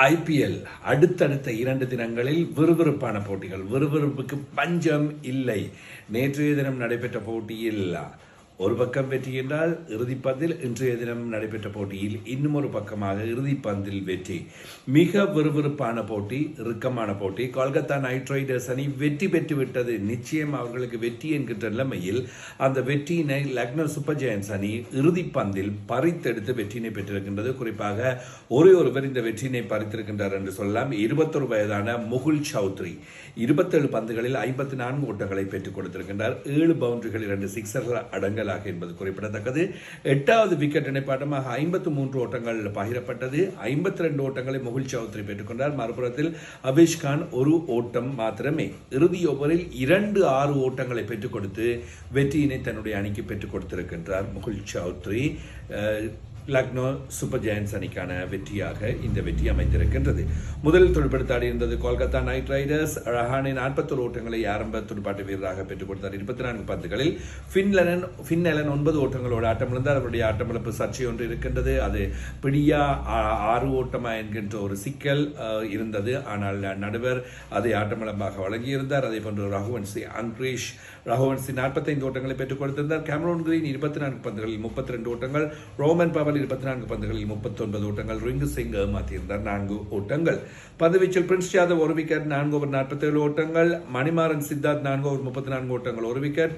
IPL அடுத்தடுத்த 2 தினங்களில் விறுவிறுப்பான போட்டிகள். விறுவிறுப்புக்கு பஞ்சம் இல்லை. நேற்றைய தினம் நடைபெற்ற போட்டியில் ஒரு பக்கம் வெற்றி என்றால் இறுதிப்பந்தில், இன்றைய தினம் நடைபெற்ற போட்டியில் இன்னும் ஒரு பக்கமாக இறுதிப்பந்தில் வெற்றி. மிக விறுவிறுப்பான போட்டி, இறுக்கமான போட்டி. கொல்கத்தா நைட் ரைடர்ஸ் அணி வெற்றி பெற்று விட்டது. நிச்சயம் அவர்களுக்கு வெற்றி என்கின்ற நிலைமையில் அந்த வெற்றியினை லக்னோ சூப்பர் ஜெயண்ட்ஸ் அணி இறுதிப்பந்தில் பறித்தெடுத்து வெற்றியினை பெற்றிருக்கின்றது. குறிப்பாக ஒருவர் இந்த வெற்றியினை பறித்திருக்கின்றார் என்று சொல்லலாம். 21 வயதான முகுல் சௌத்ரி 27 பந்துகளில் 54 ஓட்டங்களை பெற்றுக் கொடுத்திருக்கின்றார். 7 பவுண்டரிகள் 2 சிக்ஸர்கள் அடங்கல் என்பது குறிப்பிடத்தக்கது. 8வது விக்கெட் இணைப்பாட்டமாக 53 ஓட்டங்கள் பகிரப்பட்டது. 52 ஓட்டங்களை முகுல் சௌத்ரி பெற்றுக்கொண்டார். மறுபுறத்தில் அவேஷ் கான் ஒரு ஓட்டம் மாத்திரமே. இறுதி ஓவரில் 2-6 ஓட்டங்களை பெற்றுக் கொடுத்து வெற்றியினை தன்னுடைய அணிக்கு பெற்றுக் கொடுத்திருக்கின்றார் முகுல் சௌத்ரி. லக்னோ சூப்பர் ஜெயண்ட்ஸ் அணிக்கான வெற்றியாக இந்த வெற்றி அமைந்திருக்கின்றது. முதலில் துடுப்படுத்தாடி இருந்தது கொல்கத்தா நைட் ரைடர்ஸ். ரஹானே 41 ஓட்டங்களை ஆரம்ப துடுப்பாட்ட வீரராக பெற்றுக் கொடுத்தார். 24 பந்துகளில் ஃபின் எலன் 9 ஓட்டங்களோடு ஆட்டமிழந்தார். அவருடைய ஆட்டமிழப்பு சர்ச்சை ஒன்று இருக்கின்றது. அது பிடியா 6 ஓட்டமா என்கின்ற ஒரு சிக்கல் இருந்தது. ஆனால் நடுவர் அதை ஆட்டமிழப்பாக வழங்கியிருந்தார். அதே போன்று ரகுவன்சி 45 ஓட்டங்களை பெற்றுக் கொடுத்திருந்தார். கேமரூன் கிரீன் 24 பந்துகளில் 32 ஓட்டங்கள். ரோமன் பவல் 24 பந்துகளில் 39 ஓட்டங்கள். ரிங்கு சிங் ஏமாற்றியிருந்தார் 4 ஓட்டங்கள். பந்துவீச்சில் பிரின்ஸ் யாதவ் 1 விக்கெட், 4 ஓவர் 47 ஓட்டங்கள். மணிமாறன் சித்தார்த் 4 ஓவர் 34 ஓட்டங்கள் 1 விக்கெட்.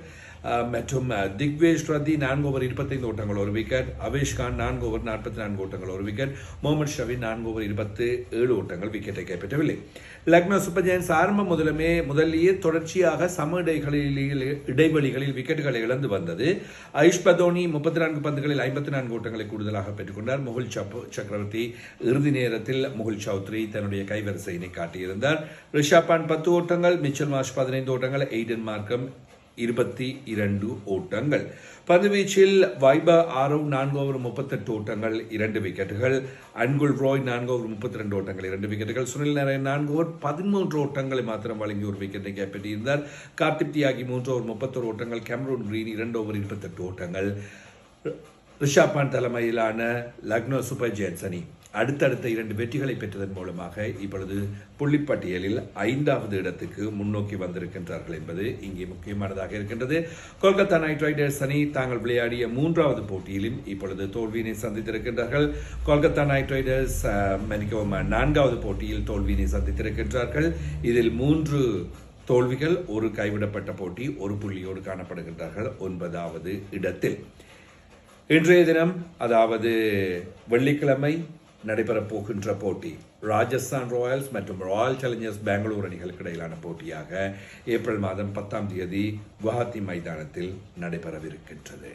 மற்றும் திக்வேஷ் ரத்தி 4 ஓவர் 25 ஓட்டங்கள் 1 விக்கெட். அவேஷ் கான் 4 ஓவர் 44 ஓட்டங்கள் 1 விக்கெட். முகமது ஷவி 4 ஓவர் 27 ஓட்டங்கள் விக்கெட்டை கைப்பற்றவில்லை. லக்னோ சூப்பர் ஜெயண்ட்ஸ் ஆரம்பம் முதலிலேயே தொடர்ச்சியாக சம இடைவெளிகளில் விக்கெட்டுகளை இழந்து வந்தது. ஐஷ் பதோனி 34 பந்துகளில் 54 ஓட்டங்களை கூடுதலாக பெற்றுக்கொண்டார். முகுல் சக்கரவர்த்தி இறுதி நேரத்தில் முகுல் சௌத்ரி தன்னுடைய கைவரிசையினை காட்டியிருந்தார். ரிஷப் பாண்ட் 10 ஓட்டங்கள், மிச்சல் மார்ஷ் 15 ஓட்டங்கள், எய்டன் மார்க்கம் 22 ஓட்டங்கள். பந்துவீச்சில் வைபவ் ஆரவ் 4 ஓவர் 38 ஓட்டங்கள் 2 விக்கெட்டுகள். அன்குல் ராய் 4 ஓவர் 32 ஓட்டங்கள் 2 விக்கெட்டுகள். சுனில் நாராயண் 4 ஓவர் 13 ஓட்டங்களை மாத்திரம் வழங்கி ஒரு விக்கெட்டை கைப்பற்றியிருந்தார். கார்த்திக் தியாகி 3 ஓவர் 31 ஓட்டங்கள். கேமரூன் கிரீன் 2 ஓவர் 28 ஓட்டங்கள். ரிஷப் பாண்ட் தலைமையிலான லக்னோ சூப்பர் ஜெயண்ட்ஸ் அணி அடுத்தடுத்த 2 வெற்றிகளை பெற்றதன் மூலமாக இப்பொழுது புள்ளிப்பட்டியலில் 5வது இடத்துக்கு முன்னோக்கி வந்திருக்கின்றார்கள் என்பது இங்கே முக்கியமானதாக இருக்கின்றது. கொல்கத்தா நைட் ரைடர்ஸ் அணி தாங்கள் விளையாடிய 3வது போட்டியிலும் இப்பொழுது தோல்வியினை சந்தித்திருக்கின்றார்கள். கொல்கத்தா நைட் ரைடர்ஸ் 4வது போட்டியில் தோல்வியினை சந்தித்திருக்கின்றார்கள். இதில் 3 தோல்விகள், ஒரு கைவிடப்பட்ட போட்டி, ஒரு புள்ளியோடு காணப்படுகின்றார்கள் 9வது இடத்தில். இன்றைய தினம், அதாவது வெள்ளிக்கிழமை நடைபெறப் போகின்ற போட்டி ராஜஸ்தான் ராயல்ஸ் மற்றும் ராயல் சேலஞ்சர்ஸ் பெங்களூர் அணிகளுக்கு இடையிலான போட்டியாக ஏப்ரல் மாதம் 10ஆம் தேதி குவஹாத்தி மைதானத்தில் நடைபெறவிருக்கின்றது.